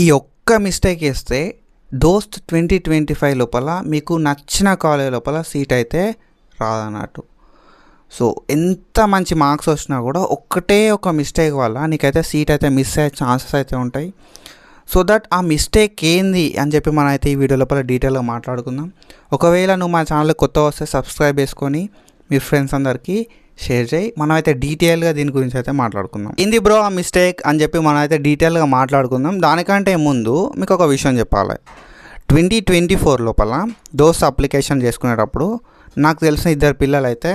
ఈ ఒక్క మిస్టేక్ చేస్తే దోస్త్ 2025 లోపల మీకు నచ్చిన కాలేజ్ లోపల సీట్ అయితే రాదన్నట్టు. సో ఎంత మంచి మార్క్స్ వచ్చినా కూడా ఒక్కటే ఒక మిస్టేక్ వల్ల నీకైతే సీట్ అయితే మిస్ అయ్యే ఛాన్సెస్ అయితే ఉంటాయి. సో దట్ ఆ మిస్టేక్ ఏంది అని చెప్పి మనం అయితే ఈ వీడియో లోపల డీటెయిల్గా మాట్లాడుకుందాం. ఒకవేళ నువ్వు మా ఛానల్ కొత్త వస్తే సబ్స్క్రైబ్ చేసుకొని మీ ఫ్రెండ్స్ అందరికీ షేర్ చేయి. మనం అయితే డీటెయిల్గా దీని గురించి అయితే మాట్లాడుకుందాం. ఏంది బ్రో ఆ మిస్టేక్ అని చెప్పి మనం అయితే డీటెయిల్గా మాట్లాడుకుందాం. దానికంటే ముందు మీకు ఒక విషయం చెప్పాలి. 2024 లోపల దోస్త్ అప్లికేషన్ చేసుకునేటప్పుడు నాకు తెలిసిన 2 పిల్లలు అయితే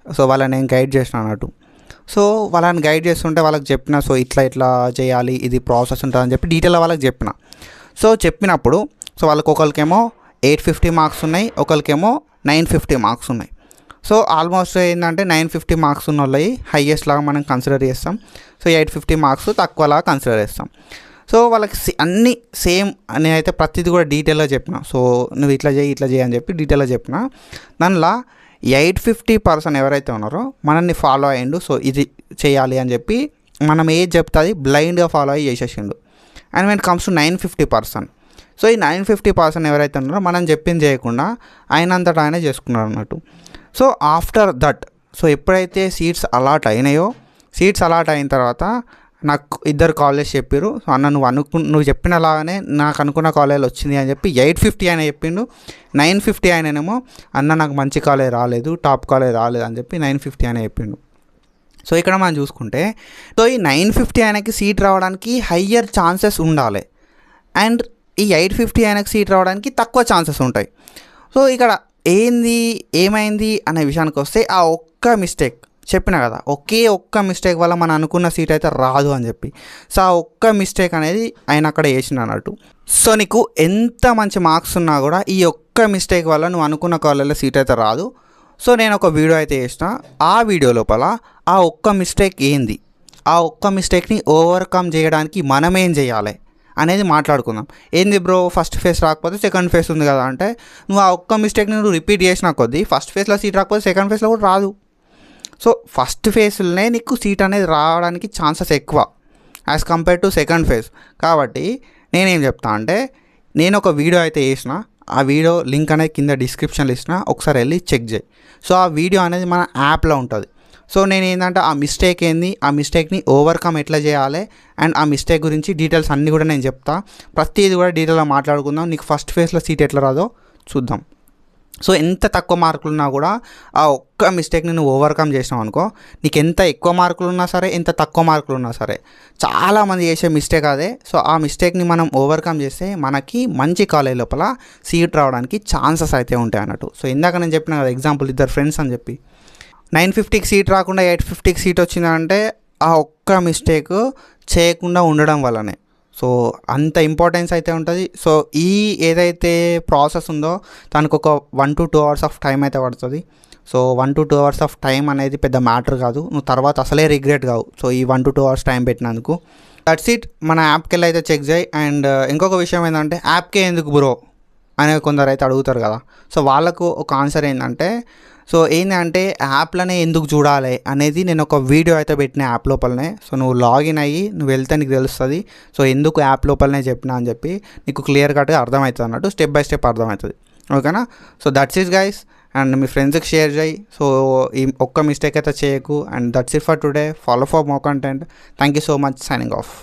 సో వాళ్ళని నేను గైడ్ చేసిన అన్నట్టు. సో వాళ్ళని గైడ్ చేస్తుంటే వాళ్ళకి చెప్పిన సో ఇట్లా చేయాలి, ఇది ప్రాసెస్ ఉంటుందని చెప్పి డీటెయిల్గా వాళ్ళకి చెప్పిన. సో చెప్పినప్పుడు సో వాళ్ళకి ఒకరికేమో 850 మార్క్స్ ఉన్నాయి, ఒకరికేమో 950 మార్క్స్ ఉన్నాయి. సో ఆల్మోస్ట్ ఏంటంటే 950 మార్క్స్ ఉన్న వాళ్ళవి హైయెస్ట్ లాగా మనం కన్సిడర్ చేస్తాం. సో 850 మార్క్స్ తక్కువలాగా కన్సిడర్ చేస్తాం. సో వాళ్ళకి అన్నీ సేమ్ అని అయితే ప్రతిదీ కూడా డీటెయిల్గా చెప్పిన. సో నువ్వు ఇట్లా చేయి అని చెప్పి డీటెయిల్గా చెప్పిన. దానిలో 850% ఎవరైతే ఉన్నారో మనల్ని ఫాలో అయ్యిండు. సో ఇది చేయాలి అని చెప్పి మనం ఏది చెప్తే అది బ్లైండ్గా ఫాలో అయ్యి చేసేసిండు. And when comes to 950%, so ఈ 950% ఎవరైతే ఉన్నారో మనం చెప్పింది చేయకుండా ఆయనంతటా ఆయన చేసుకున్నారు అన్నట్టు. సో ఆఫ్టర్ దట్ సో ఎప్పుడైతే సీట్స్ అలాట్ అయిన తర్వాత నాకు 2 కాలేజ్ చెప్పారు. సో అన్న నువ్వు చెప్పినలాగానే నాకు అనుకున్న కాలేజ్ వచ్చింది అని చెప్పి 850 ఆయన చెప్పిండు. 950 ఆయనేమో అన్న నాకు మంచి కాలేజ్ రాలేదు, టాప్ కాలేజ్ రాలేదు అని చెప్పి 950 ఆయన చెప్పిండు. సో ఇక్కడ మనం చూసుకుంటే సో ఈ 950 ఆయనకి సీట్ రావడానికి హయ్యర్ ఛాన్సెస్ ఉండాలి, అండ్ ఈ 850 ఆయనకి సీట్ రావడానికి తక్కువ ఛాన్సెస్ ఉంటాయి. సో ఇక్కడ ఏమైంది అనే విషయానికి వస్తే ఆ ఒక్క మిస్టేక్ చెప్పిన కదా, ఒక్క మిస్టేక్ వల్ల మనం అనుకున్న సీట్ అయితే రాదు అని చెప్పి. సో ఆ ఒక్క మిస్టేక్ అనేది ఆయన అక్కడ వేసిన అన్నట్టు. సో నీకు ఎంత మంచి మార్క్స్ ఉన్నా కూడా ఈ ఒక్క మిస్టేక్ వల్ల నువ్వు అనుకున్న కాలేజ్లో సీట్ అయితే రాదు. సో నేను ఒక వీడియో అయితే చేసిన. ఆ వీడియో లోపల ఆ ఒక్క మిస్టేక్ ఏంది, ఆ ఒక్క మిస్టేక్ని ఓవర్కమ్ చేయడానికి మనం ఏం చేయాలి అనేది మాట్లాడుకుందాం. ఏంది బ్రో ఫస్ట్ ఫేజ్ రాకపోతే సెకండ్ ఫేజ్ ఉంది కదా అంటే, నువ్వు ఆ ఒక్క మిస్టేక్ని నువ్వు రిపీట్ చేసిన కొద్దీ ఫస్ట్ ఫేజ్లో సీట్ రాకపోతే సెకండ్ ఫేజ్లో కూడా రాదు. సో ఫస్ట్ ఫేజ్లోనే నీకు సీట్ అనేది రావడానికి ఛాన్సెస్ ఎక్కువ as compare to second phase. కాబట్టి నేనేం చెప్తా అంటే, నేను ఒక వీడియో అయితే చేసిన. ఆ వీడియో లింక్ అనేది కింద డిస్క్రిప్షన్లో ఇచ్చిన, ఒకసారి వెళ్ళి చెక్ చేయి. సో ఆ వీడియో అనేది మన యాప్లో ఉంటుంది. సో నేను ఏంటంటే ఆ మిస్టేక్ ఏంది, ఆ మిస్టేక్ని ఓవర్కమ్ ఎట్లా చేయాలి, అండ్ ఆ మిస్టేక్ గురించి డీటెయిల్స్ అన్నీ కూడా నేను చెప్తా. ప్రతిదీ కూడా డీటెయిల్గా మాట్లాడుకుందాం. నీకు ఫస్ట్ ఫేజ్లో సీట్ ఎట్లా రాదో చూద్దాం. సో ఎంత తక్కువ మార్కులు ఉన్నా కూడా ఆ ఒక్క మిస్టేక్ని నువ్వు ఓవర్కమ్ చేసినావు అనుకో, నీకు ఎంత ఎక్కువ మార్కులు ఉన్నా సరే, ఎంత తక్కువ మార్కులు ఉన్నా సరే, చాలామంది చేసే మిస్టేక్ అదే. సో ఆ మిస్టేక్ని మనం ఓవర్కమ్ చేస్తే మనకి మంచి కాలేజ్ లోపల సీట్ రావడానికి ఛాన్సెస్ అయితే ఉంటాయి అన్నట్టు. సో ఇందాక నేను చెప్పిన కదా ఎగ్జాంపుల్ 2 ఫ్రెండ్స్ అని చెప్పి, 950కి సీట్ రాకుండా 850కి సీట్ వచ్చిందంటే ఆ ఒక్క మిస్టేక్ చేయకుండా ఉండడం వల్లనే. సో అంత ఇంపార్టెన్స్ అయితే ఉంటుంది. సో ఈ ఏదైతే ప్రాసెస్ ఉందో దానికి ఒక 1 to 2 hours ఆఫ్ టైం అయితే పడుతుంది. So 1 to 2 hours of time అనేది పెద్ద మ్యాటర్ కాదు, నువ్వు తర్వాత అసలే రిగ్రెట్ కావు. సో ఈ 1 to 2 hours టైం పెట్టినందుకు. That's it. మన యాప్కి వెళ్ళి అయితే చెక్ చేయి. అండ్ ఇంకొక విషయం ఏంటంటే, యాప్కే ఎందుకు బ్రో అనే కొందరు అయితే అడుగుతారు కదా. సో వాళ్ళకు ఒక ఆన్సర్ ఏంటంటే, సో ఏంటంటే యాప్లోనే ఎందుకు చూడాలి అనేది నేను ఒక వీడియో అయితే పెట్టిన యాప్ లోపలనే. సో నువ్వు లాగిన్ అయ్యి నువ్వు వెళ్తే నీకు తెలుస్తుంది. సో ఎందుకు యాప్ లోపలనే చెప్పినా అని చెప్పి నీకు క్లియర్ కట్గా అర్థమవుతుంది అన్నట్టు, స్టెప్ బై స్టెప్ అర్థమవుతుంది. ఓకేనా? So that's it guys. And మీ ఫ్రెండ్స్కి షేర్ చేయి. సో ఈ ఒక్క మిస్టేక్ అయితే చేయకు. And that's it for today. Follow for more content. Thank you so much. Signing of.